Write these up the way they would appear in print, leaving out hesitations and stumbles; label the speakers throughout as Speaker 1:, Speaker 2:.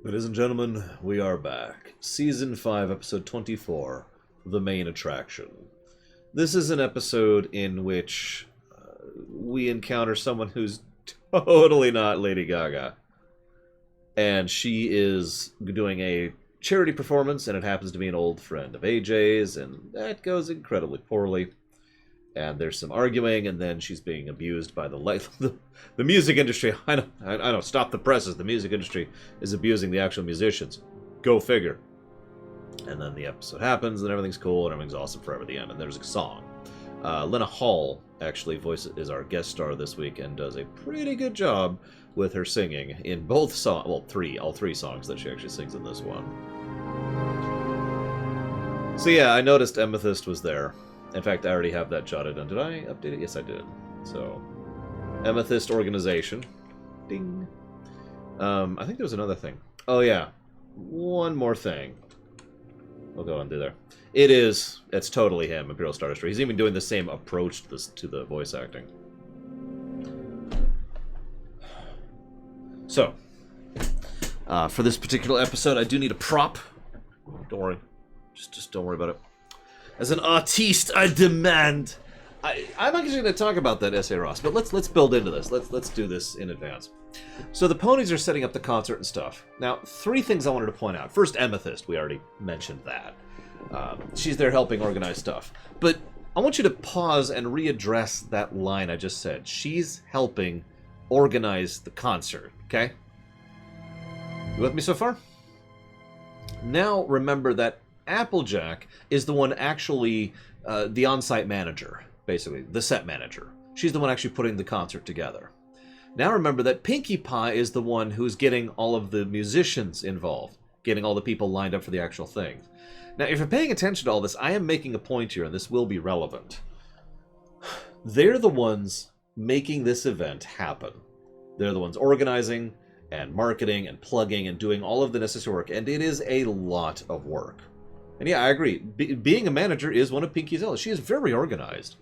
Speaker 1: Ladies and gentlemen, we are back. Season 5, Episode 24, The Main Attraction. This is an episode in which we encounter someone who's totally not Lady Gaga. And she is doing a charity performance, and it happens to be an old friend of AJ's, and that goes incredibly poorly. And there's some arguing, and then she's being abused by the music industry. I know. Stop the presses. The music industry is abusing the actual musicians. Go figure. And then the episode happens, and everything's cool, and everything's awesome forever at the end. And there's a song. Lena Hall actually is our guest star this week, and does a pretty good job with her singing in both songs. Well, all three songs that she actually sings in this one. So yeah, I noticed Amethyst was there. In fact, I already have that jotted down. Did I update it? Yes, I did. So, Amethyst Organization. Ding. I think there was another thing. Oh, yeah. One more thing. We'll go undo there. It's totally him, Imperial Star Destroyer. He's even doing the same approach to the voice acting. So, for this particular episode, I do need a prop. Don't worry. Just don't worry about it. As an artiste, I demand. I'm actually going to talk about that essay, Ross, but let's build into this. Let's do this in advance. So the ponies are setting up the concert and stuff. Now, three things I wanted to point out. First, Amethyst. We already mentioned that. She's there helping organize stuff. But I want you to pause and readdress that line I just said. She's helping organize the concert. Okay? You with me so far? Now remember that Applejack is the one actually, the on-site manager, basically, the set manager. She's the one actually putting the concert together. Now remember that Pinkie Pie is the one who's getting all of the musicians involved, getting all the people lined up for the actual thing. Now, if you're paying attention to all this, I am making a point here, and this will be relevant. They're the ones making this event happen. They're the ones organizing and marketing and plugging and doing all of the necessary work, and it is a lot of work. And yeah, I agree. Being a manager is one of Pinkie's elements. She is very organized.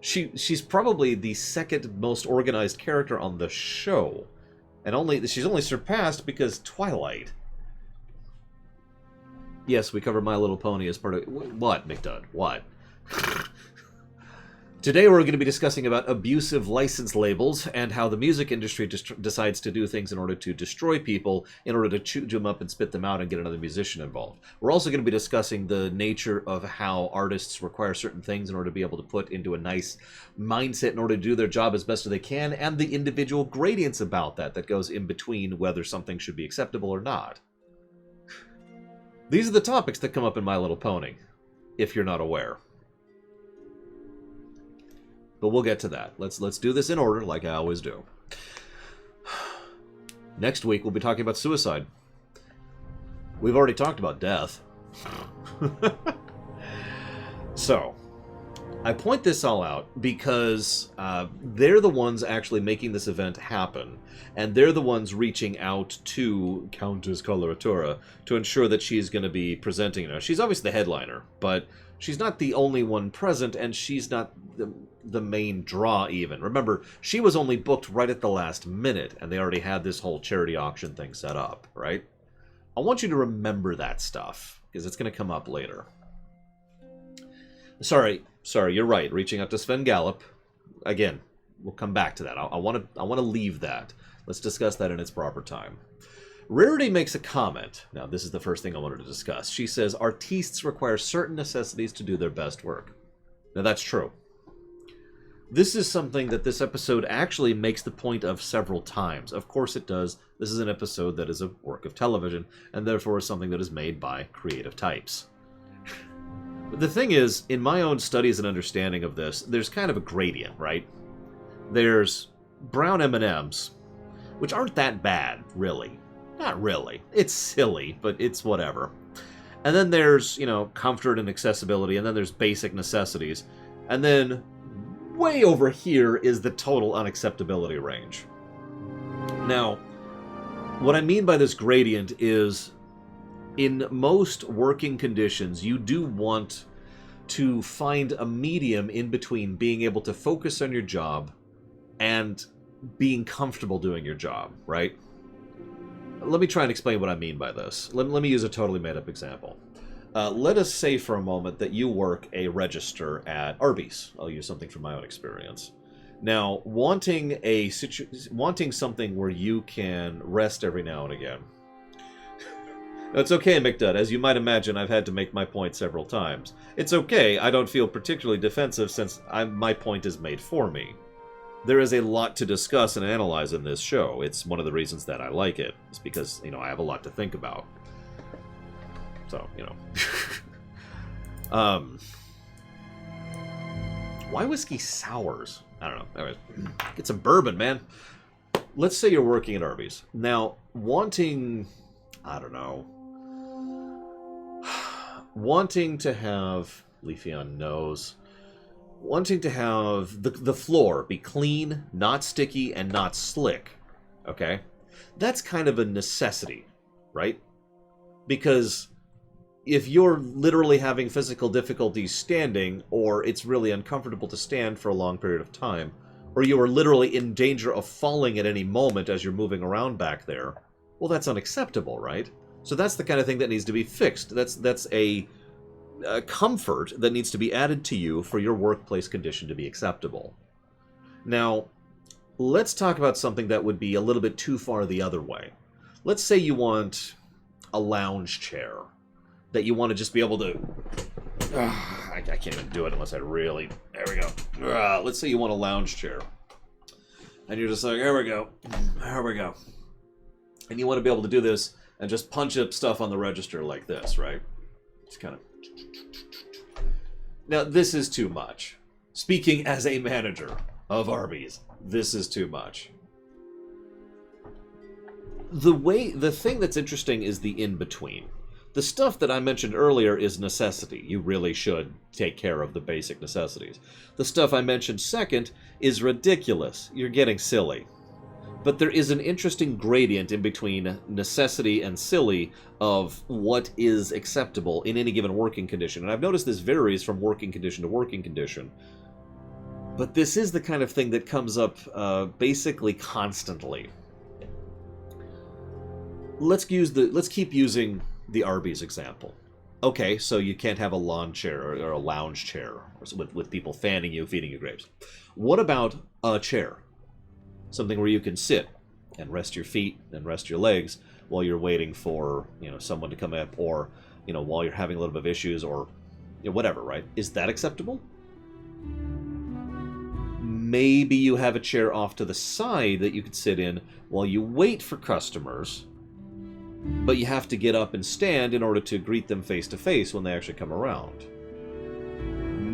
Speaker 1: She's probably the second most organized character on the show. And she's only surpassed because Twilight. Yes, we covered My Little Pony as part of... What, McDudd? What? Today we're going to be discussing about abusive license labels and how the music industry decides to do things in order to destroy people, in order to chew them up and spit them out and get another musician involved. We're also going to be discussing the nature of how artists require certain things in order to be able to put into a nice mindset in order to do their job as best as they can, and the individual gradients about that goes in between whether something should be acceptable or not. These are the topics that come up in My Little Pony, if you're not aware. But we'll get to that. Let's do this in order, like I always do. Next week, we'll be talking about suicide. We've already talked about death. So, I point this all out because they're the ones actually making this event happen. And they're the ones reaching out to Countess Coloratura to ensure that she's going to be presenting. Now, she's obviously the headliner, but she's not the only one present, and she's not the main draw even. Remember, she was only booked right at the last minute, and they already had this whole charity auction thing set up, right? I want you to remember that stuff, because it's going to come up later. Sorry, you're right. Reaching out to Sven Gallop. Again, we'll come back to that. I want to leave that. Let's discuss that in its proper time. Rarity makes a comment. Now, this is the first thing I wanted to discuss. She says, artistes require certain necessities to do their best work. Now, that's true. This is something that this episode actually makes the point of several times. Of course it does. This is an episode that is a work of television, and therefore is something that is made by creative types. But the thing is, in my own studies and understanding of this, there's kind of a gradient, right? There's brown M&Ms, which aren't that bad, really. Not really. It's silly, but it's whatever. And then there's, comfort and accessibility, and then there's basic necessities. And then way over here is the total unacceptability range. Now, what I mean by this gradient is, in most working conditions, you do want to find a medium in between being able to focus on your job and being comfortable doing your job, right? let me try and explain what I mean by this. Let me use a totally made-up example. Let us say for a moment that you work a register at Arby's. I'll use something from my own experience. Now, wanting something where you can rest every now and again. It's okay, McDudd. As you might imagine, I've had to make my point several times. It's okay. I don't feel particularly defensive since my point is made for me. There is a lot to discuss and analyze in this show. It's one of the reasons that I like it. It's because, you know, I have a lot to think about. So, you know. Why whiskey sours? I don't know. Anyways, get some bourbon, man. Let's say you're working at Arby's. Now, wanting... I don't know. Wanting to have... Leafeon knows. Wanting to have the floor be clean, not sticky, and not slick. Okay? That's kind of a necessity, right? Because if you're literally having physical difficulties standing, or it's really uncomfortable to stand for a long period of time, or you are literally in danger of falling at any moment as you're moving around back there, well, that's unacceptable, right? So that's the kind of thing that needs to be fixed. That's a comfort that needs to be added to you for your workplace condition to be acceptable. Now, let's talk about something that would be a little bit too far the other way. Let's say you want a lounge chair that you want to just be able to... I can't even do it unless I really... There we go. Let's say you want a lounge chair. And you're just like, there we go. There we go. And you want to be able to do this and just punch up stuff on the register like this, right? Just kind of... Now, this is too much. Speaking as a manager of Arby's, this is too much. The thing that's interesting is the in-between. The stuff that I mentioned earlier is necessity. You really should take care of the basic necessities. The stuff I mentioned second is ridiculous. You're getting silly. But there is an interesting gradient in between necessity and silly of what is acceptable in any given working condition. And I've noticed this varies from working condition to working condition. But this is the kind of thing that comes up basically constantly. Let's keep using the Arby's example. Okay, so you can't have a lawn chair or a lounge chair with people fanning you, feeding you grapes. What about a chair? Something where you can sit and rest your feet and rest your legs while you're waiting for, you know, someone to come up, or, you know, while you're having a little bit of issues, or, you know, whatever, right? Is that acceptable? Maybe you have a chair off to the side that you could sit in while you wait for customers, but you have to get up and stand in order to greet them face to face when they actually come around.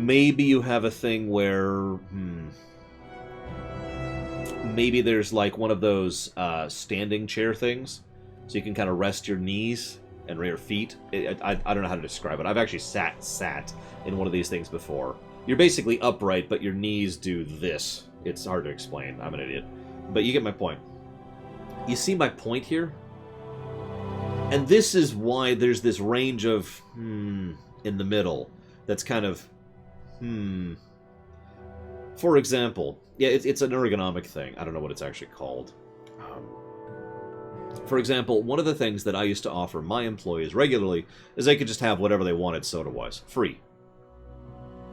Speaker 1: Maybe you have a thing where, maybe there's like one of those standing chair things, so you can kind of rest your knees and your feet. I don't know how to describe it. I've actually sat in one of these things before. You're basically upright, but your knees do this. It's hard to explain. I'm an idiot. But you get my point. You see my point here? And this is why there's this range of in the middle that's kind of For example, yeah, it's an ergonomic thing. I don't know what it's actually called. For example, one of the things that I used to offer my employees regularly is they could just have whatever they wanted soda-wise, free.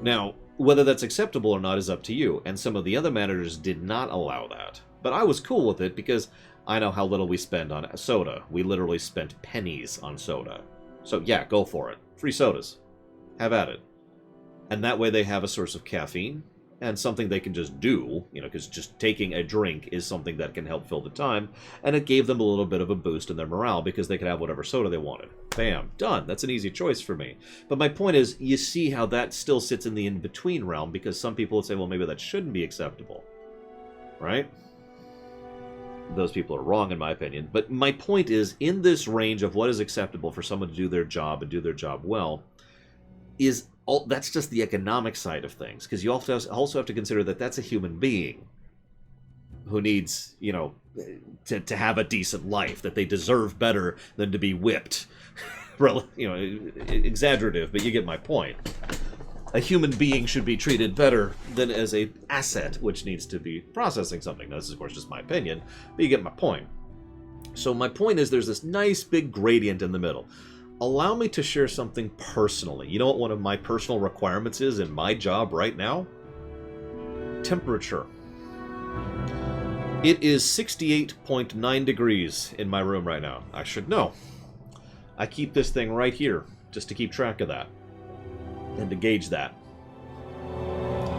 Speaker 1: Now, whether that's acceptable or not is up to you, and some of the other managers did not allow that. But I was cool with it because I know how little we spend on soda. We literally spent pennies on soda. So yeah, go for it. Free sodas. Have at it. And that way they have a source of caffeine, and something they can just do, you know, because just taking a drink is something that can help fill the time, and it gave them a little bit of a boost in their morale because they could have whatever soda they wanted. Bam, done. That's an easy choice for me. But my point is, you see how that still sits in the in-between realm, because some people would say, well, maybe that shouldn't be acceptable. Right? Those people are wrong, in my opinion. But my point is, in this range of what is acceptable for someone to do their job and do their job well, that's just the economic side of things, because you also have to consider that that's a human being who needs, you know, to have a decent life, that they deserve better than to be whipped. You know, exaggerative, but you get my point. A human being should be treated better than as an asset which needs to be processing something. Now, this is, of course, just my opinion, but you get my point. So my point is there's this nice big gradient in the middle. Allow me to share something personally. You know what one of my personal requirements is in my job right now? Temperature. It is 68.9 degrees in my room right now. I should know. I keep this thing right here just to keep track of that and to gauge that.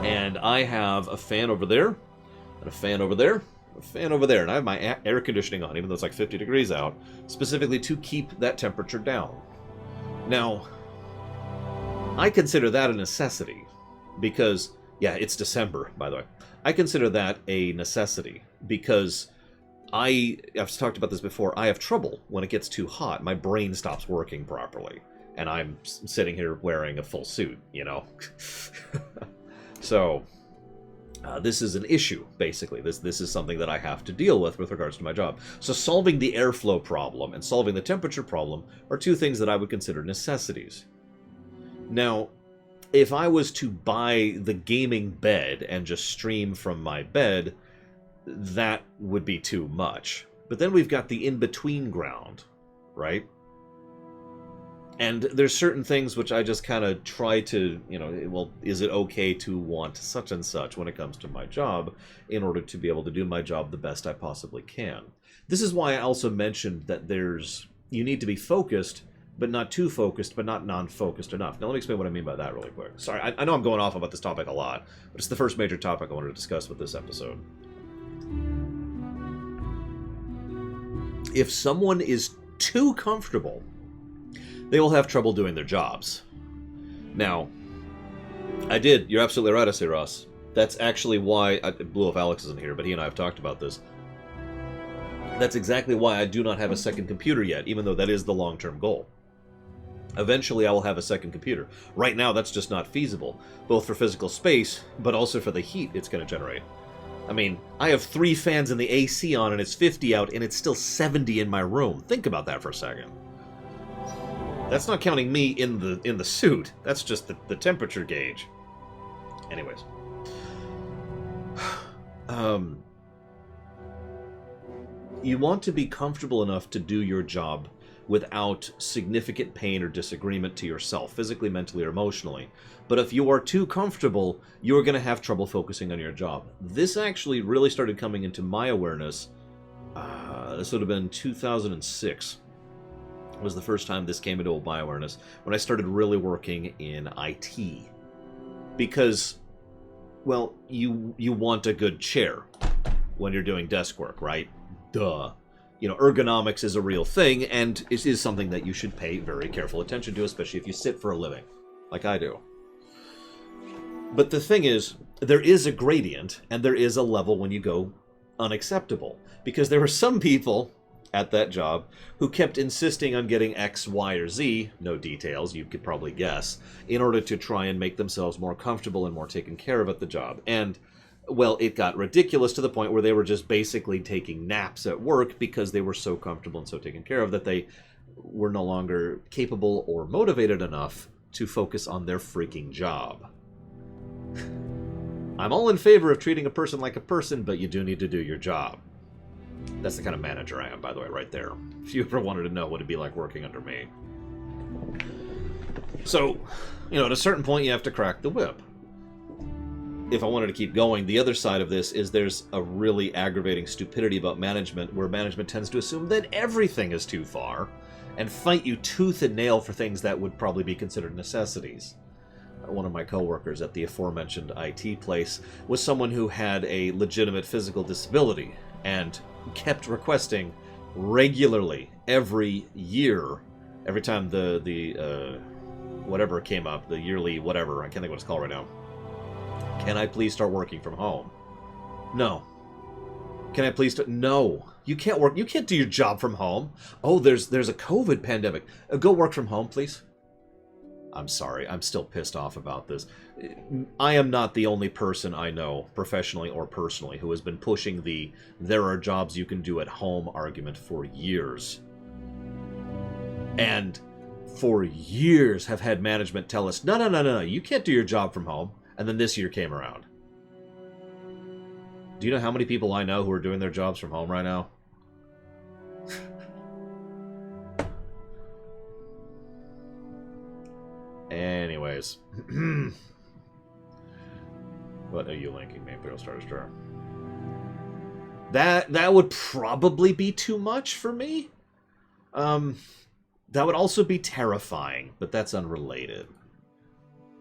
Speaker 1: And I have a fan over there, and a fan over there, a fan over there, and I have my air conditioning on, even though it's like 50 degrees out, specifically to keep that temperature down. Now, I consider that a necessity, because, yeah, it's December, by the way. I consider that a necessity, because I've talked about this before, I have trouble when it gets too hot. My brain stops working properly, and I'm sitting here wearing a full suit, you know? So, this is an issue, basically. This is something that I have to deal with regards to my job. So solving the airflow problem and solving the temperature problem are two things that I would consider necessities. Now, if I was to buy the gaming bed and just stream from my bed, that would be too much. But then we've got the in-between ground, right? And there's certain things which I just kind of try to, you know, well, is it okay to want such and such when it comes to my job in order to be able to do my job the best I possibly can? This is why I also mentioned that you need to be focused, but not too focused, but not non-focused enough. Now let me explain what I mean by that really quick. Sorry, I know I'm going off about this topic a lot, but it's the first major topic I wanted to discuss with this episode. If someone is too comfortable, they will have trouble doing their jobs. Now, you're absolutely right, I say, Ross. That's actually why, Blue if Alex isn't here, but he and I have talked about this. That's exactly why I do not have a second computer yet, even though that is the long-term goal. Eventually, I will have a second computer. Right now, that's just not feasible, both for physical space, but also for the heat it's going to generate. I mean, I have 3 fans in the AC on, and it's 50 out, and it's still 70 in my room. Think about that for a second. That's not counting me in the suit. That's just the temperature gauge. Anyways. You want to be comfortable enough to do your job without significant pain or disagreement to yourself, physically, mentally, or emotionally. But if you are too comfortable, you're going to have trouble focusing on your job. This actually really started coming into my awareness. This would have been 2006. Was the first time this came into my awareness, when I started really working in IT. Because, well, you want a good chair when you're doing desk work, right? Duh. You know, ergonomics is a real thing, and it is something that you should pay very careful attention to, especially if you sit for a living, like I do. But the thing is, there is a gradient, and there is a level when you go unacceptable. Because there were some people at that job who kept insisting on getting X, Y, or Z, no details, you could probably guess, in order to try and make themselves more comfortable and more taken care of at the job. And, well, it got ridiculous to the point where they were just basically taking naps at work because they were so comfortable and so taken care of that they were no longer capable or motivated enough to focus on their freaking job. I'm all in favor of treating a person like a person, but you do need to do your job. That's the kind of manager I am, by the way, right there. If you ever wanted to know what it'd be like working under me. So, you know, at a certain point, you have to crack the whip. If I wanted to keep going, the other side of this is there's a really aggravating stupidity about management, where management tends to assume that everything is too far, and fight you tooth and nail for things that would probably be considered necessities. One of my coworkers at the aforementioned IT place was someone who had a legitimate physical disability, and kept requesting regularly every year, every time the whatever came up, the yearly whatever, I can't think what it's called right now. Can I please start working from home? No. Can I please start? No. You can't work. You can't do your job from home. Oh, there's a COVID pandemic. Go work from home, please. I'm sorry. I'm still pissed off about this. I am not the only person I know, professionally or personally, who has been pushing the "there are jobs you can do at home" argument for years. And for years have had management tell us, no, you can't do your job from home. And then this year came around. Do you know how many people I know who are doing their jobs from home right now? Anyways. What are you linking me, Imperial Star Destroyer? That would probably be too much for me. That would also be terrifying, but that's unrelated.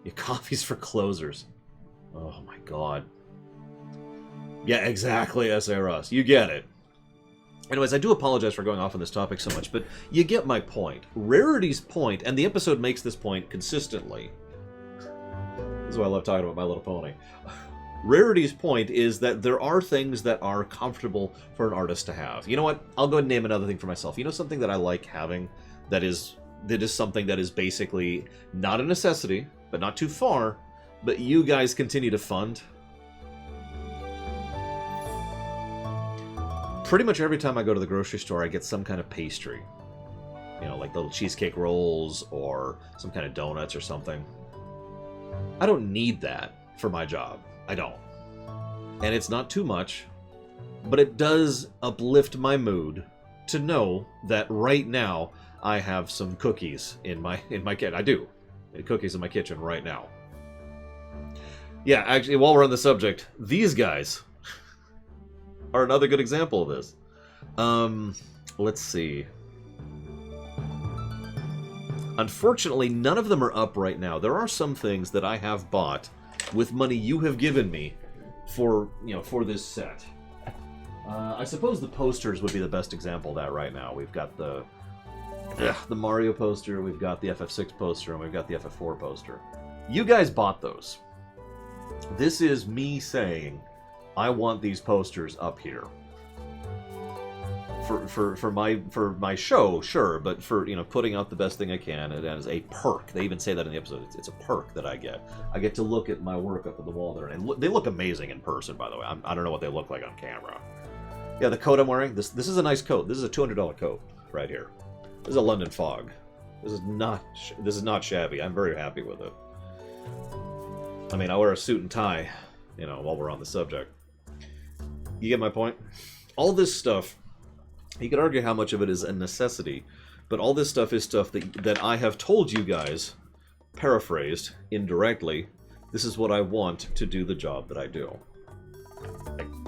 Speaker 1: Your coffee's for closers. Oh my god. Yeah, exactly, S.A.R.U.S. You get it. Anyways, I do apologize for going off on this topic so much, but you get my point. Rarity's point, and the episode makes this point consistently. This is why I love talking about My Little Pony. Rarity's point is that there are things that are comfortable for an artist to have. You know what? I'll go ahead and name another thing for myself. You know something that I like having that is something that is basically not a necessity, but not too far, but you guys continue to fund? Pretty much every time I go to the grocery store, I get some kind of pastry. You know, like little cheesecake rolls or some kind of donuts or something. I don't need that for my job. I don't. And it's not too much, but it does uplift my mood to know that right now I have some cookies in my kitchen. I do. Cookies in my kitchen right now. Yeah, actually, while we're on the subject, these guys are another good example of this. Let's see. Unfortunately, none of them are up right now. There are some things that I have bought with money you have given me for, you know, for this set. I suppose the posters would be the best example of that right now. We've got the Mario poster, we've got the FF6 poster, and we've got the FF4 poster. You guys bought those. This is me saying, I want these posters up here. For my show, sure, but for, you know, putting out the best thing I can, and as a perk. They even say that in the episode. It's a perk that I get. I get to look at my work up on the wall there, and they look amazing in person, by the way. I don't know what they look like on camera. Yeah, the coat I'm wearing, this is a nice coat. This is a $200 coat right here. This is a London Fog. This is not shabby. I'm very happy with it. I mean, I wear a suit and tie, you know, while we're on the subject. You get my point? All this stuff, you could argue how much of it is a necessity, but all this stuff is stuff that I have told you guys, paraphrased, indirectly, this is what I want to do the job that I do.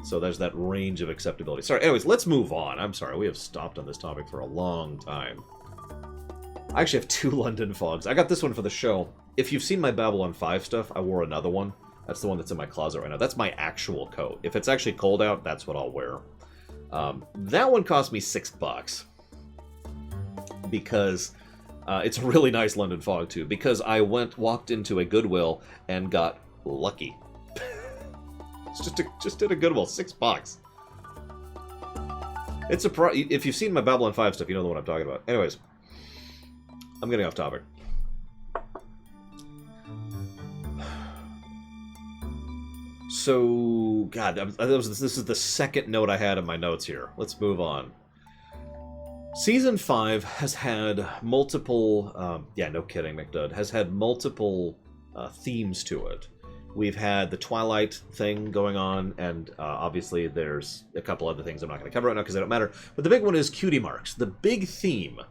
Speaker 1: So there's that range of acceptability. Sorry, anyways, let's move on. I'm sorry, we have stopped on this topic for a long time. I actually have 2 London Fogs. I got this one for the show. If you've seen my Babylon 5 stuff, I wore another one. That's the one that's in my closet right now. That's my actual coat. If it's actually cold out, that's what I'll wear. That one cost me $6. Because it's a really nice London Fog, too. Because I walked into a Goodwill and got lucky. It's just did a Goodwill. $6. It's if you've seen my Babylon 5 stuff, you know the one I'm talking about. Anyways, I'm getting off topic. So, God, this is the second note I had in my notes here. Let's move on. Season 5 has had multiple, yeah, no kidding, McDud, has had multiple themes to it. We've had the Twilight thing going on, and obviously there's a couple other things I'm not going to cover right now because they don't matter. But the big one is cutie marks. The big theme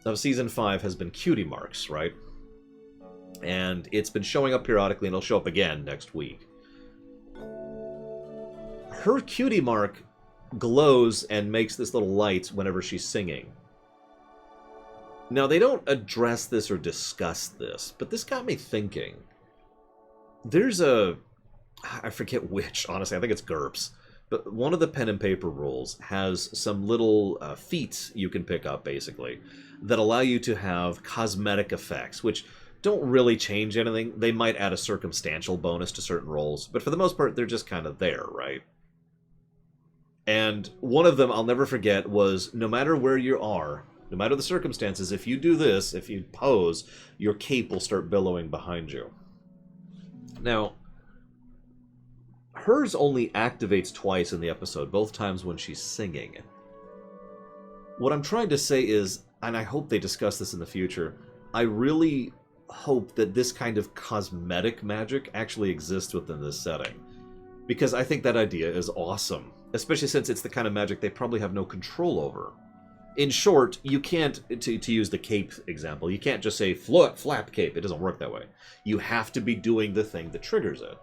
Speaker 1: of Season 5 has been cutie marks, right? And it's been showing up periodically, and it'll show up again next week. Her cutie mark glows and makes this little light whenever she's singing. Now, they don't address this or discuss this, but this got me thinking. There's I forget which, honestly, I think it's GURPS, but one of the pen and paper rules has some little feats you can pick up, basically, that allow you to have cosmetic effects, which don't really change anything. They might add a circumstantial bonus to certain rolls, but for the most part, they're just kind of there, right? And one of them I'll never forget was, no matter where you are, no matter the circumstances, if you do this, if you pose, your cape will start billowing behind you. Now, hers only activates twice in the episode, both times when she's singing. What I'm trying to say is, and I hope they discuss this in the future, I really hope that this kind of cosmetic magic actually exists within this setting. Because I think that idea is awesome. Especially since it's the kind of magic they probably have no control over. In short, you can't, to use the cape example, you can't just say flap cape. It doesn't work that way. You have to be doing the thing that triggers it.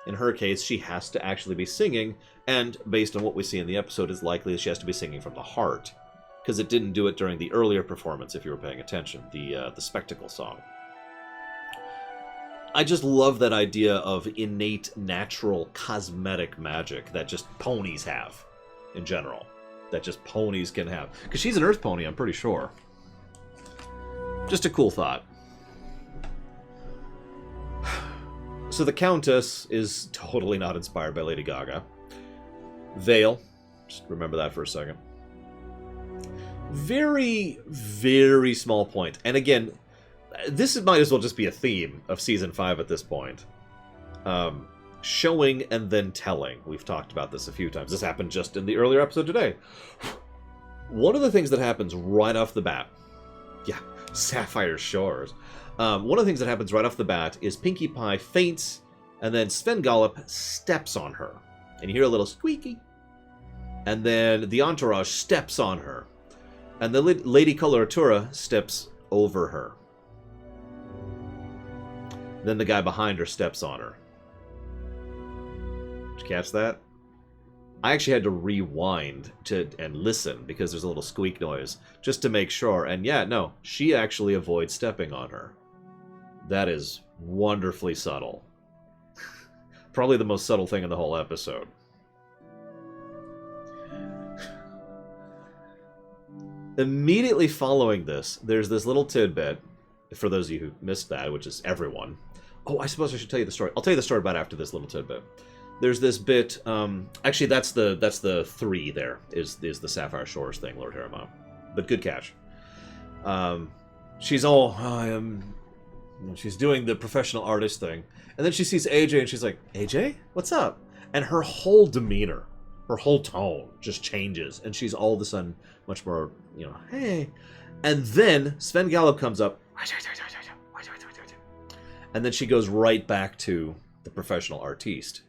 Speaker 1: In her case, she has to actually be singing, and based on what we see in the episode, it's likely that she has to be singing from the heart. Because it didn't do it during the earlier performance, if you were paying attention, the spectacle song. I just love that idea of innate, natural, cosmetic magic that just ponies have, in general. That just ponies can have. Because she's an earth pony, I'm pretty sure. Just a cool thought. So the Countess is totally not inspired by Lady Gaga. Veil, just remember that for a second. Very, very small point. And again, this might as well just be a theme of Season 5 at this point. Showing and then telling. We've talked about this a few times. This happened just in the earlier episode today. One of the things that happens right off the bat... Yeah, Sapphire Shores. One of the things that happens right off the bat is Pinkie Pie faints, and then Sven Gollop steps on her. And you hear a little squeaky. And then the entourage steps on her. And the Lady Coloratura steps over her. Then the guy behind her steps on her. Did you catch that? I actually had to rewind and listen because there's a little squeak noise just to make sure. And yeah, no, she actually avoids stepping on her. That is wonderfully subtle. Probably the most subtle thing in the whole episode. Immediately following this, there's this little tidbit, for those of you who missed that, which is everyone. Oh, I suppose I should tell you the story. I'll tell you the story about after this little tidbit. There's this bit, actually that's the 3 there, is the Sapphire Shores thing, Lord Harriman. But good catch. She's all, she's doing the professional artist thing. And then she sees AJ and she's like, AJ? What's up? And her whole demeanor, her whole tone just changes. And she's all of a sudden much more, hey. And then Sven Gollop comes up. And then she goes right back to the professional artiste.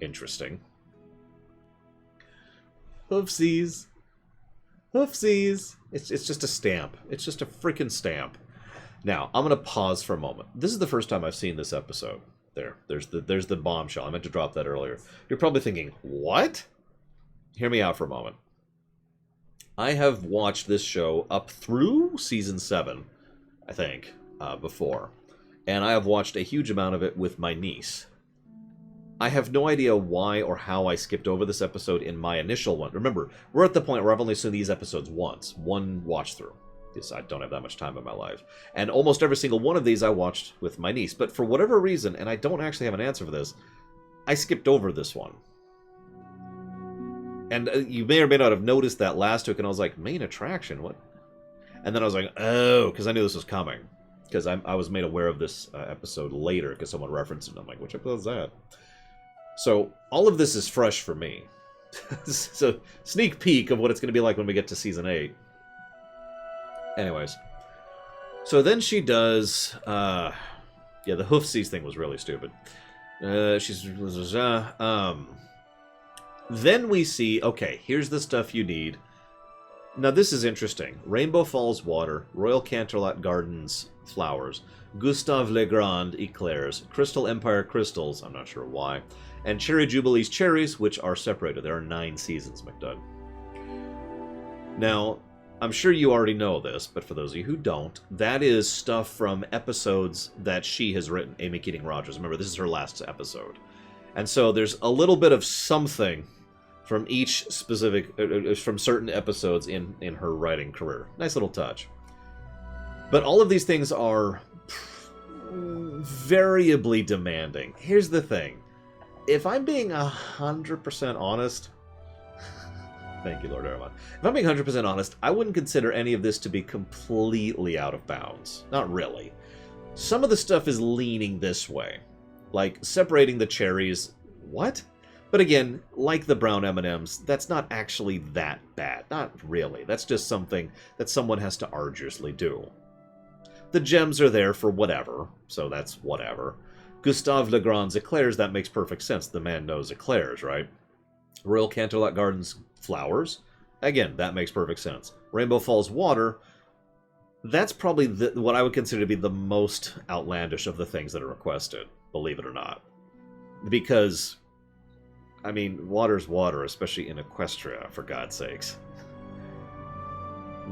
Speaker 1: Interesting. Oopsies. Oopsies. It's just a stamp. It's just a freaking stamp. Now, I'm going to pause for a moment. This is the first time I've seen this episode. There's the bombshell. I meant to drop that earlier. You're probably thinking, what? Hear me out for a moment. I have watched this show up through Season 7, I think, before. And I have watched a huge amount of it with my niece. I have no idea why or how I skipped over this episode in my initial one. Remember, we're at the point where I've only seen these episodes once. One watch through. Because I don't have that much time in my life. And almost every single one of these I watched with my niece. But for whatever reason, and I don't actually have an answer for this, I skipped over this one. And you may or may not have noticed that last week, and I was like, main attraction? What? And then I was like, oh, because I knew this was coming. Because I was made aware of this episode later, because someone referenced it, and I'm like, which episode is that? So, all of this is fresh for me. So, sneak peek of what it's going to be like when we get to Season 8. Anyways. So then she does... yeah, the hoofsies thing was really stupid. Then we see, okay, here's the stuff you need. Now this is interesting. Rainbow Falls water, Royal Canterlot Gardens flowers, Gustave Legrand eclairs, Crystal Empire crystals, I'm not sure why, and Cherry Jubilee's cherries, which are separated. There are 9 seasons, McDud. Now, I'm sure you already know this, but for those of you who don't, that is stuff from episodes that she has written, Amy Keating Rogers. Remember, this is her last episode. And so there's a little bit of something from each specific, from certain episodes in her writing career. Nice little touch. But all of these things are variably demanding. Here's the thing. If I'm being 100% honest... Thank you, Lord Araman. If I'm being 100% honest, I wouldn't consider any of this to be completely out of bounds. Not really. Some of the stuff is leaning this way. Like, separating the cherries... What? But again, like the brown M&Ms, that's not actually that bad. Not really. That's just something that someone has to arduously do. The gems are there for whatever, so that's whatever. Gustave Legrand's eclairs, that makes perfect sense. The man knows eclairs, right? Royal Canterlot Gardens flowers. Again, that makes perfect sense. Rainbow Falls water, that's probably what I would consider to be the most outlandish of the things that are requested, believe it or not. Because, I mean, water's water, especially in Equestria, for God's sakes.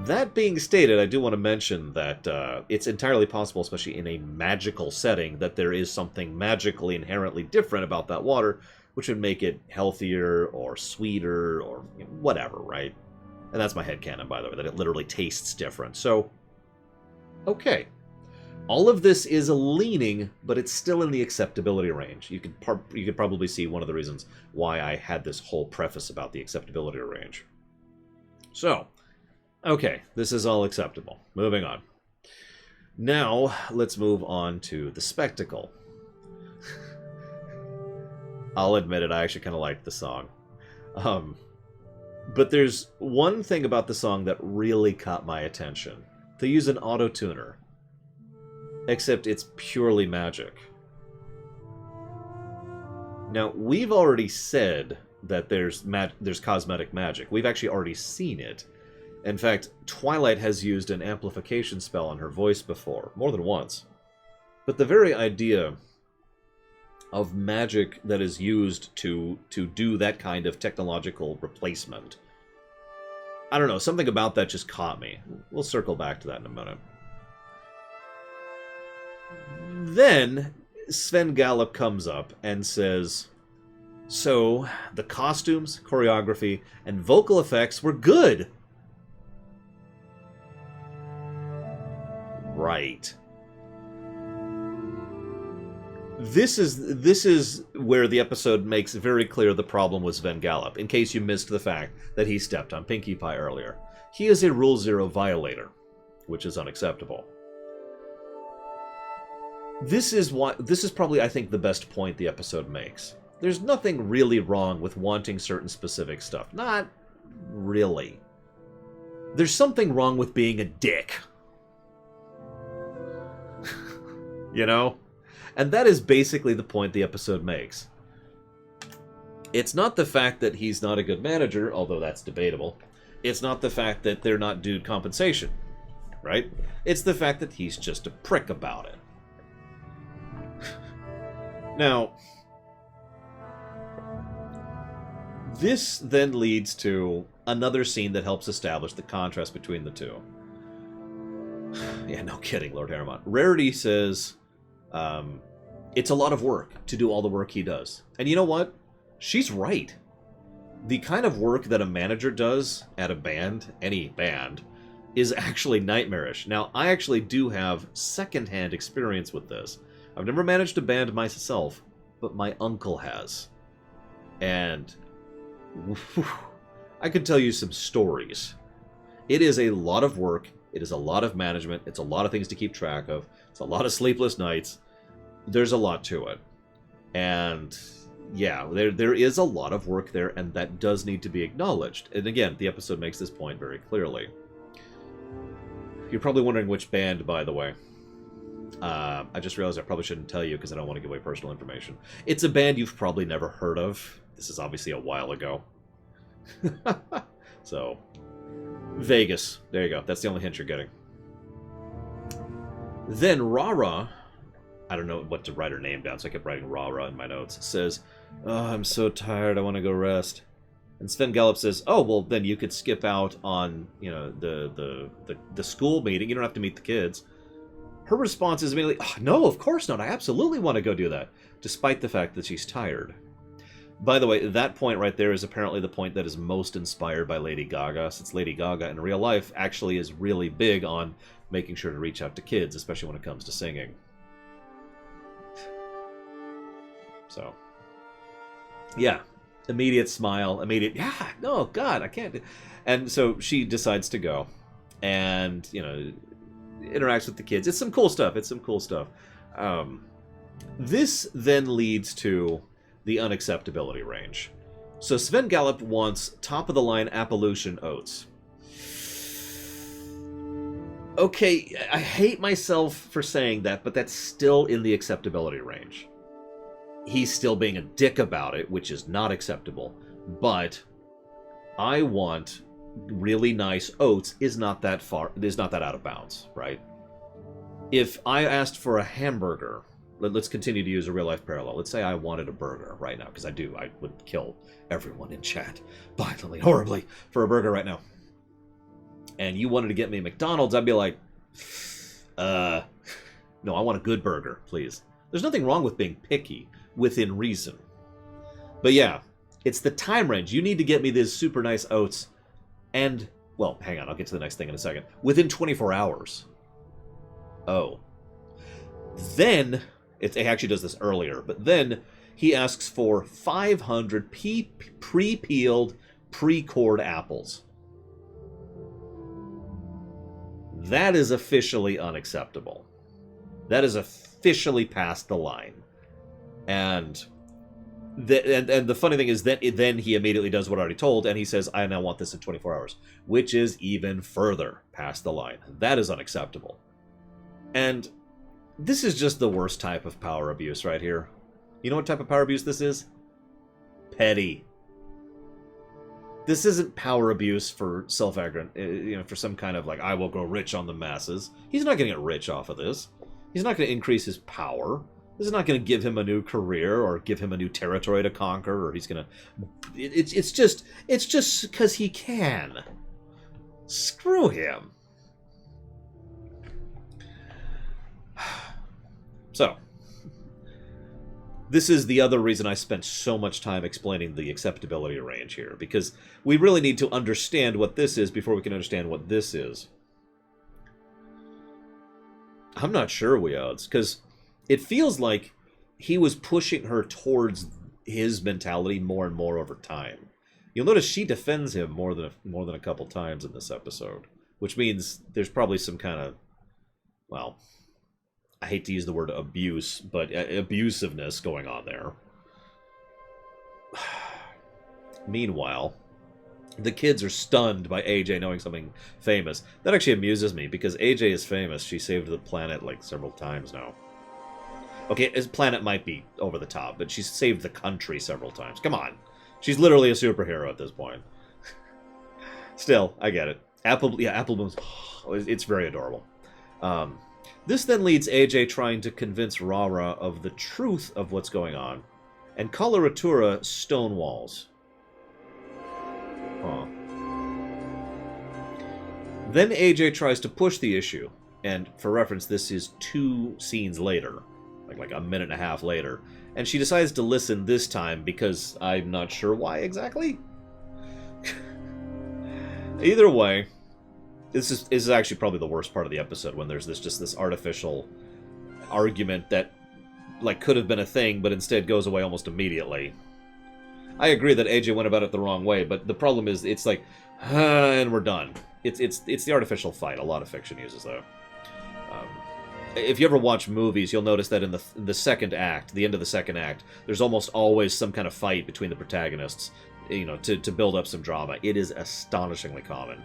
Speaker 1: That being stated, I do want to mention that it's entirely possible, especially in a magical setting, that there is something magically inherently different about that water, which would make it healthier or sweeter or whatever, right? And that's my headcanon, by the way, that it literally tastes different. So, okay. All of this is a leaning, but it's still in the acceptability range. You could probably see one of the reasons why I had this whole preface about the acceptability range. So, okay, this is all acceptable. Moving on. Now, let's move on to the spectacle. I'll admit it, I actually kind of liked the song. But there's one thing about the song that really caught my attention. They use an auto-tuner. Except it's purely magic. Now, we've already said that there's cosmetic magic. We've actually already seen it. In fact, Twilight has used an amplification spell on her voice before, more than once. But the very idea of magic that is used to do that kind of technological replacement, I don't know, something about that just caught me. We'll circle back to that in a minute. Then, Sven Gallop comes up and says, so, the costumes, choreography, and vocal effects were good. Right. This is where the episode makes very clear the problem with Sven Gallop, in case you missed the fact that he stepped on Pinkie Pie earlier. He is a Rule Zero violator, which is unacceptable. This is probably, I think, the best point the episode makes. There's nothing really wrong with wanting certain specific stuff. Not really. There's something wrong with being a dick. You know? And that is basically the point the episode makes. It's not the fact that he's not a good manager, although that's debatable. It's not the fact that they're not due compensation, right? It's the fact that he's just a prick about it. Now, this then leads to another scene that helps establish the contrast between the two. Yeah, no kidding, Lord Harrimont. Rarity says, it's a lot of work to do all the work he does. And you know what? She's right. The kind of work that a manager does at a band, any band, is actually nightmarish. Now, I actually do have secondhand experience with this. I've never managed a band myself, but my uncle has. And whew, I could tell you some stories. It is a lot of work. It is a lot of management. It's a lot of things to keep track of. It's a lot of sleepless nights. There's a lot to it. And yeah, there is a lot of work there, and that does need to be acknowledged. And again, the episode makes this point very clearly. You're probably wondering which band, by the way. I just realized I probably shouldn't tell you because I don't want to give away personal information. It's a band you've probably never heard of. This is obviously a while ago. So, Vegas. There you go. That's the only hint you're getting. Then Rara, I don't know what to write her name down, so I kept writing Rara in my notes, says, oh, I'm so tired, I want to go rest. And Sven Gallop says, oh, well, then you could skip out on, you know, the school meeting. You don't have to meet the kids. Her response is immediately, oh, no, of course not. I absolutely want to go do that, despite the fact that she's tired. By the way, that point right there is apparently the point that is most inspired by Lady Gaga, since Lady Gaga in real life actually is really big on making sure to reach out to kids, especially when it comes to singing. So, yeah, immediate smile, immediate, yeah, no, God, I can't. And so she decides to go and, you know, interacts with the kids. It's some cool stuff. This then leads to the unacceptability range. So Sven Gallop wants top-of-the-line Appalachian oats. Okay, I hate myself for saying that, but that's still in the acceptability range. He's still being a dick about it, which is not acceptable. But I want really nice oats is not that out of bounds, right? If I asked for a hamburger, let's continue to use a real-life parallel. Let's say I wanted a burger right now, because I do. I would kill everyone in chat violently, horribly, for a burger right now. And you wanted to get me McDonald's, I'd be like, no, I want a good burger, please. There's nothing wrong with being picky, within reason. But yeah, it's the time range. You need to get me these super nice oats, and, well, hang on, I'll get to the next thing in a second. Within 24 hours. Oh. Then, it actually does this earlier, but then he asks for 500 pre-peeled, pre-cored apples. That is officially unacceptable. That is officially past the line. And the funny thing is that then he immediately does what I already told, and he says, I now want this in 24 hours, which is even further past the line. That is unacceptable. And this is just the worst type of power abuse right here. You know what type of power abuse this is? Petty. This isn't power abuse for for some kind of like, I will grow rich on the masses. He's not going to get rich off of this. He's not going to increase his power. This is not going to give him a new career or give him a new territory to conquer, or he's going to... It's just because he can. Screw him. So, this is the other reason I spent so much time explaining the acceptability range here, because we really need to understand what this is before we can understand what this is. I'm not sure, Weods, because it feels like he was pushing her towards his mentality more and more over time. You'll notice she defends him more than a couple times in this episode, which means there's probably some kind of, well, I hate to use the word abuse, but abusiveness going on there. Meanwhile, the kids are stunned by AJ knowing something famous. That actually amuses me, because AJ is famous. She saved the planet like several times now. Okay, his planet might be over the top, but she's saved the country several times. Come on. She's literally a superhero at this point. Still, I get it. Apple Bloom's... It's very adorable. This then leads AJ trying to convince Rara of the truth of what's going on, and Coloratura stonewalls. Huh. Then AJ tries to push the issue, and for reference, this is 2 scenes later, like a minute and a half later, and she decides to listen this time because I'm not sure why exactly. Either way, this is actually probably the worst part of the episode, when there's this artificial argument that like could have been a thing, but instead goes away almost immediately. I agree that AJ went about it the wrong way, but the problem is it's like, and we're done. It's the artificial fight a lot of fiction uses, though. If you ever watch movies, you'll notice that in the second act, the end of the second act, there's almost always some kind of fight between the protagonists, you know, to build up some drama. It is astonishingly common.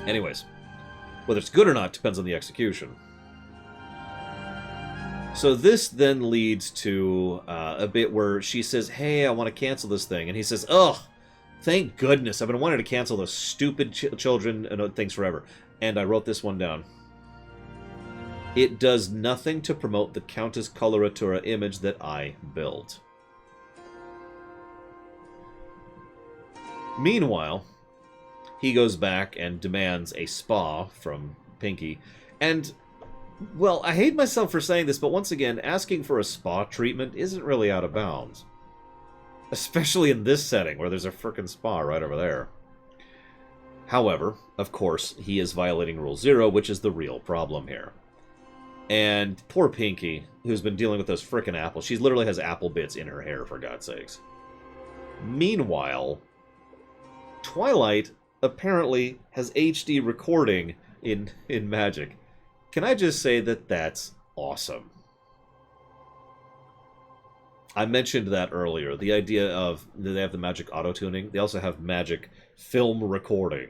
Speaker 1: Anyways, whether it's good or not depends on the execution. So this then leads to a bit where she says, hey, I want to cancel this thing. And he says, ugh, thank goodness. I've been wanting to cancel those stupid children and things forever. And I wrote this one down. It does nothing to promote the Countess Coloratura image that I built. Meanwhile, he goes back and demands a spa from Pinky. And, well, I hate myself for saying this, but once again, asking for a spa treatment isn't really out of bounds. Especially in this setting, where there's a frickin' spa right over there. However, of course, he is violating Rule 0, which is the real problem here. And poor Pinky, who's been dealing with those frickin' apples, she literally has apple bits in her hair, for God's sakes. Meanwhile, Twilight apparently has HD recording in Magic. Can I just say that that's awesome? I mentioned that earlier. The idea of they have the Magic auto-tuning. They also have Magic film recording.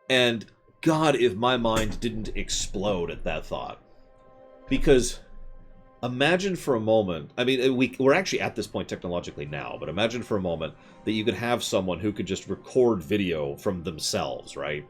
Speaker 1: And God, if my mind didn't explode at that thought. Because Imagine for a moment, I mean, we're actually at this point technologically now, but imagine for a moment that you could have someone who could just record video from themselves, right?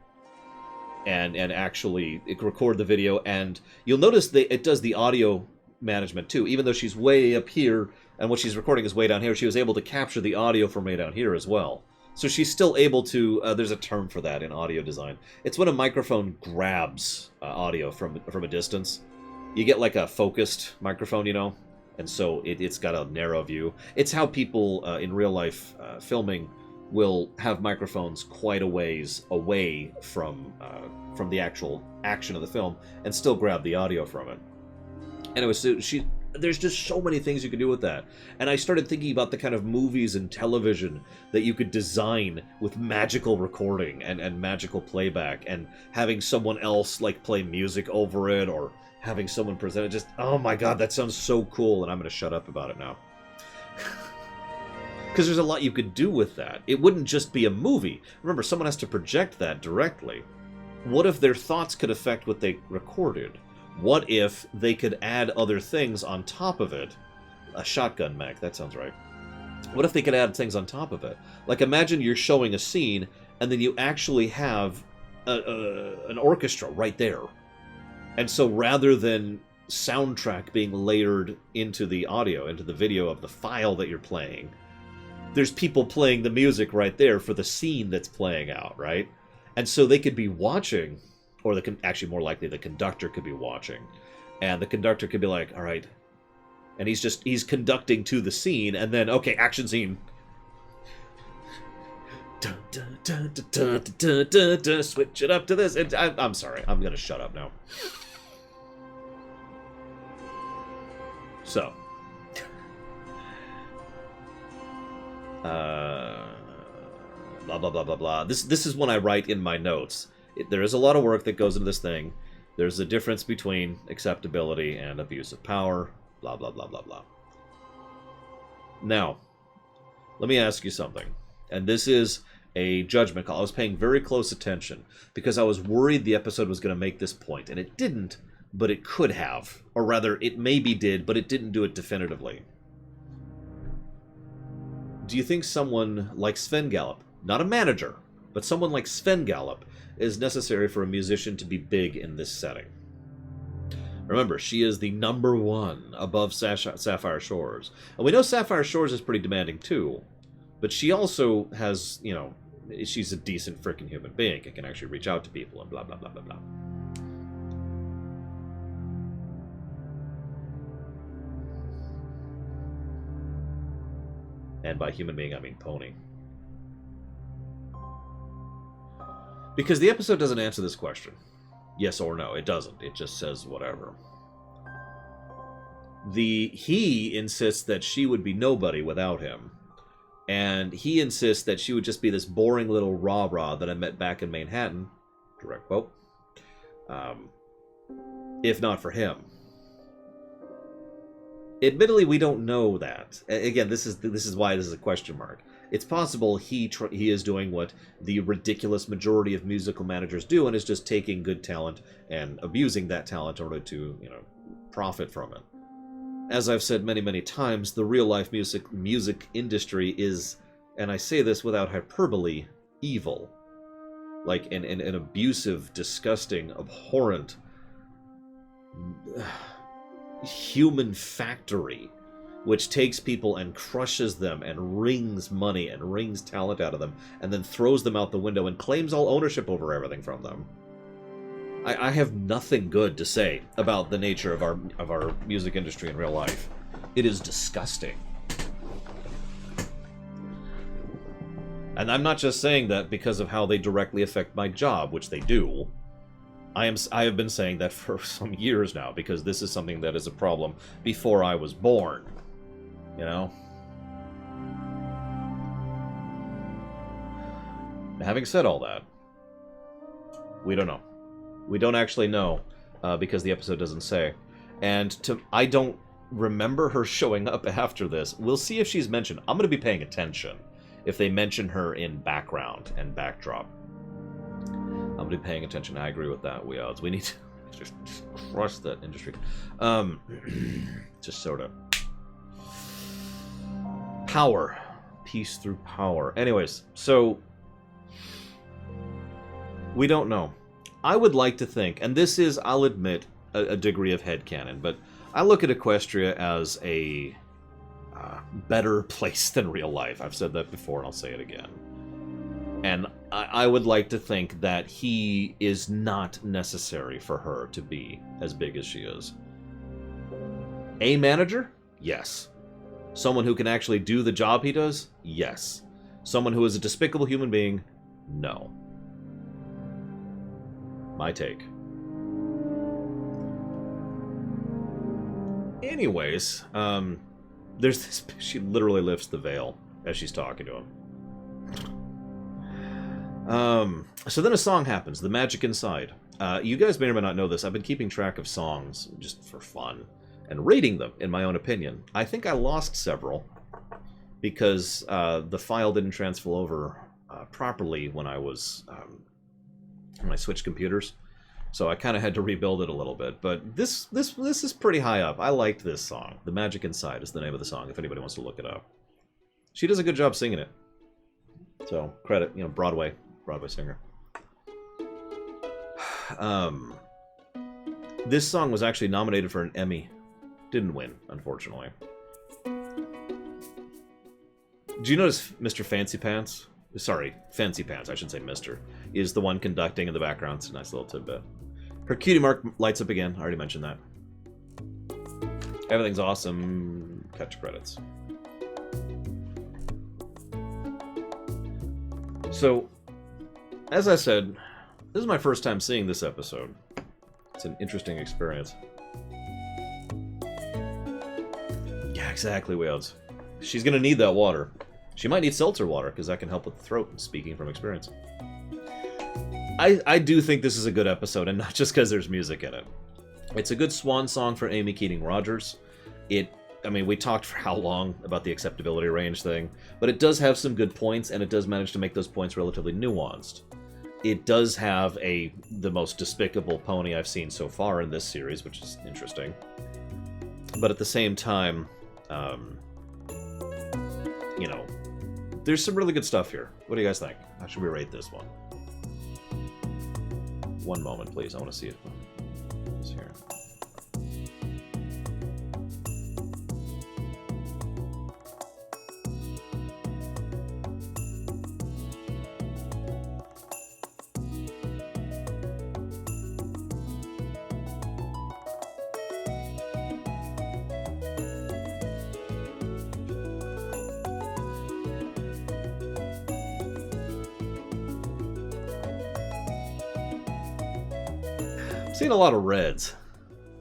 Speaker 1: And actually record the video, and you'll notice that it does the audio management too. Even though she's way up here, and what she's recording is way down here, she was able to capture the audio from way down here as well. So she's still able to, there's a term for that in audio design. It's when a microphone grabs audio from a distance. You get like a focused microphone, you know? And so it's got a narrow view. It's how people in real life filming will have microphones quite a ways away from the actual action of the film and still grab the audio from it. Anyway, so there's just so many things you can do with that. And I started thinking about the kind of movies and television that you could design with magical recording and magical playback, and having someone else like play music over it, or having someone present it. Just, oh my god, that sounds so cool, and I'm going to shut up about it now. Because there's a lot you could do with that. It wouldn't just be a movie. Remember, someone has to project that directly. What if their thoughts could affect what they recorded? What if they could add other things on top of it? A shotgun mag, that sounds right. What if they could add things on top of it? Like, imagine you're showing a scene, and then you actually have an orchestra right there. And so rather than soundtrack being layered into the audio, into the video of the file that you're playing, there's people playing the music right there for the scene that's playing out, right? And so they could be watching, or actually more likely the conductor could be watching, and the conductor could be like, all right, and he's conducting to the scene, and then, okay, action scene. Dun, dun, dun, dun, dun, dun, dun, dun, switch it up to this. And I'm sorry, I'm gonna shut up now. So, blah blah blah blah blah. This is when I write in my notes. There is a lot of work that goes into this thing. There's a difference between acceptability and abuse of power. Blah blah blah blah blah. Now, let me ask you something, and this is a judgment call. I was paying very close attention because I was worried the episode was going to make this point, and it didn't, but it could have, or rather, it maybe did, but it didn't do it definitively. Do you think someone like Sven Gallop, not a manager, but someone like Sven Gallop, is necessary for a musician to be big in this setting? Remember, she is the #1 above Sapphire Shores. And we know Sapphire Shores is pretty demanding too, but she also has, you know, she's a decent freaking human being and can actually reach out to people and blah, blah, blah, blah, blah. And by human being, I mean pony. Because the episode doesn't answer this question. Yes or no. It doesn't. It just says whatever. He insists that she would be nobody without him. And he insists that she would just be this boring little rah-rah that I met back in Manhattan. Direct quote. If not for him. Admittedly, we don't know that. Again, this is why this is a question mark. It's possible he is doing what the ridiculous majority of musical managers do, and is just taking good talent and abusing that talent in order to, you know, profit from it. As I've said many, many times, the real-life music industry is, and I say this without hyperbole, evil. Like an abusive, disgusting, abhorrent human factory, which takes people and crushes them and wrings money and wrings talent out of them and then throws them out the window and claims all ownership over everything from them. I have nothing good to say about the nature of our music industry in real life. It is disgusting. And I'm not just saying that because of how they directly affect my job, which they do. I have been saying that for some years now, because this is something that is a problem before I was born. You know? Having said all that, we don't know. We don't actually know, because the episode doesn't say. And I don't remember her showing up after this. We'll see if she's mentioned. I'm going to be paying attention if they mention her in background and backdrop. I'm going to be paying attention. I agree with that. We need Just crush that industry. Just sort of. Power. Peace through power. Anyways, so... we don't know. I would like to think, and this is, I'll admit, a degree of headcanon, but I look at Equestria as a better place than real life. I've said that before, and I'll say it again. And I would like to think that he is not necessary for her to be as big as she is. A manager? Yes. Someone who can actually do the job he does? Yes. Someone who is a despicable human being? No. My take. Anyways, there's this... she literally lifts the veil as she's talking to him. So then a song happens, The Magic Inside. You guys may or may not know this. I've been keeping track of songs just for fun and rating them, in my own opinion. I think I lost several because the file didn't transfer over properly when I was when I switched computers. So I kind of had to rebuild it a little bit. But this is pretty high up. I liked this song. The Magic Inside is the name of the song, if anybody wants to look it up. She does a good job singing it. So, credit, you know, Broadway singer. This song was actually nominated for an Emmy. Didn't win, unfortunately. Do you notice Mr. Fancy Pants? Sorry, Fancy Pants, I should say Mr. is the one conducting in the background. It's a nice little tidbit. Her cutie mark lights up again. I already mentioned that. Everything's awesome. Cut to credits. So, as I said, this is my first time seeing this episode. It's an interesting experience. Yeah, exactly, Wales. She's gonna need that water. She might need seltzer water, because that can help with the throat, speaking from experience. I do think this is a good episode, and not just because there's music in it. It's a good swan song for Amy Keating-Rogers. I mean, we talked for how long about the acceptability range thing, but it does have some good points, and it does manage to make those points relatively nuanced. It does have the most despicable pony I've seen so far in this series, which is interesting. But at the same time, you know, there's some really good stuff here. What do you guys think? How should we rate this one? One moment, please. I want to see it. It's here. Seen a lot of reds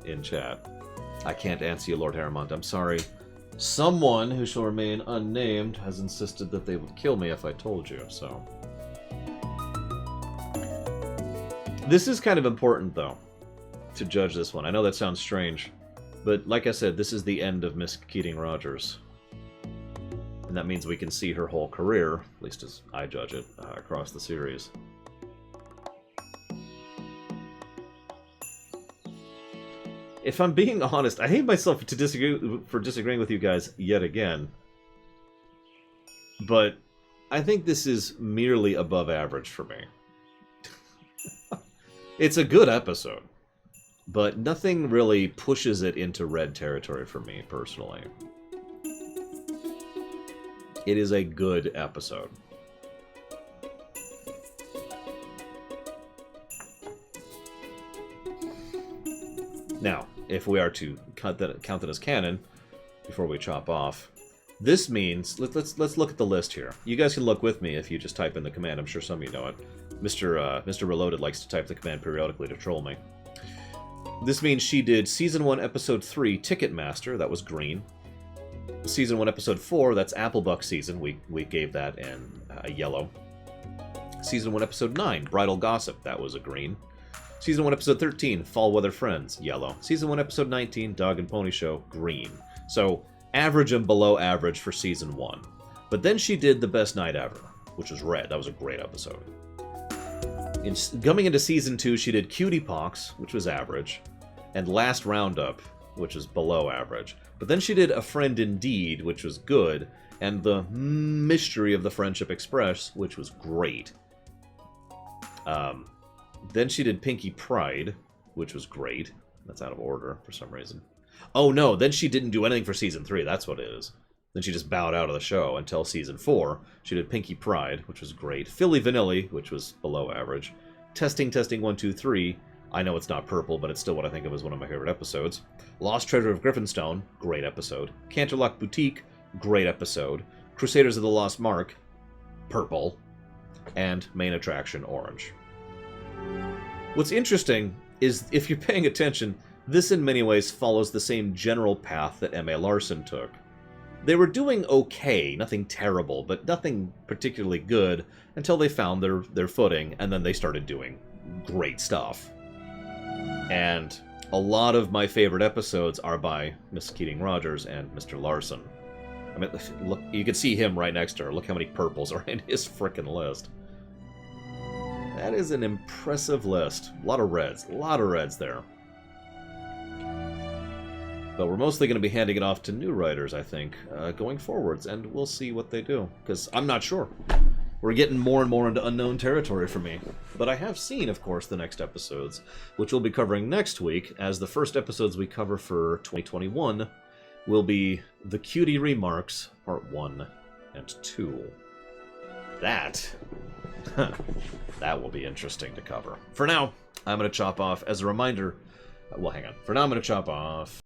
Speaker 1: in chat. I can't answer you, Lord Harrimont. I'm sorry. Someone who shall remain unnamed has insisted that they would kill me if I told you, so... This is kind of important, though, to judge this one. I know that sounds strange, but like I said, this is the end of Miss Keating-Rogers. And that means we can see her whole career, at least as I judge it, across the series. If I'm being honest, I hate myself for disagreeing with you guys yet again. But I think this is merely above average for me. It's a good episode, but nothing really pushes it into red territory for me, personally. It is a good episode. Now, if we are to count it as canon, before we chop off, this means... Let's look at the list here. You guys can look with me if you just type in the command. I'm sure some of you know it. Mr. Reloaded likes to type the command periodically to troll me. This means she did Season 1, Episode 3, Ticketmaster. That was green. Season 1, Episode 4, that's Applebuck Season. We gave that in yellow. Season 1, Episode 9, Bridal Gossip. That was a green. Season 1, Episode 13, Fall Weather Friends, yellow. Season 1, Episode 19, Dog and Pony Show, green. So, average and below average for Season 1. But then she did The Best Night Ever, which was red. That was a great episode. Coming into Season 2, she did Cutie Pox, which was average, and Last Roundup, which was below average. But then she did A Friend Indeed, which was good, and The Mystery of the Friendship Express, which was great. Then she did Pinky Pride, which was great. That's out of order for some reason. Oh no, then she didn't do anything for Season 3, that's what it is. Then she just bowed out of the show until Season 4. She did Pinky Pride, which was great. Philly Vanilli, which was below average. Testing, 1, 2, 3. I know it's not purple, but it's still what I think of as one of my favorite episodes. Lost Treasure of Griffinstone, great episode. Canterlot Boutique, great episode. Crusaders of the Lost Mark, purple. And Main Attraction, orange. What's interesting is, if you're paying attention, this in many ways follows the same general path that M.A. Larson took. They were doing okay, nothing terrible, but nothing particularly good until they found their footing, and then they started doing great stuff. And a lot of my favorite episodes are by Miss Keating-Rogers and Mr. Larson. I mean, look, you can see him right next to her. Look how many purples are in his frickin' list. That is an impressive list. A lot of reds there. But we're mostly going to be handing it off to new writers, I think, going forwards, and we'll see what they do, because I'm not sure. We're getting more and more into unknown territory for me. But I have seen, of course, the next episodes, which we'll be covering next week, as the first episodes we cover for 2021 will be The Cutie Remarks, Part 1 and 2. That will be interesting to cover. For now, I'm going to chop off, as a reminder, well, hang on. For now, I'm going to chop off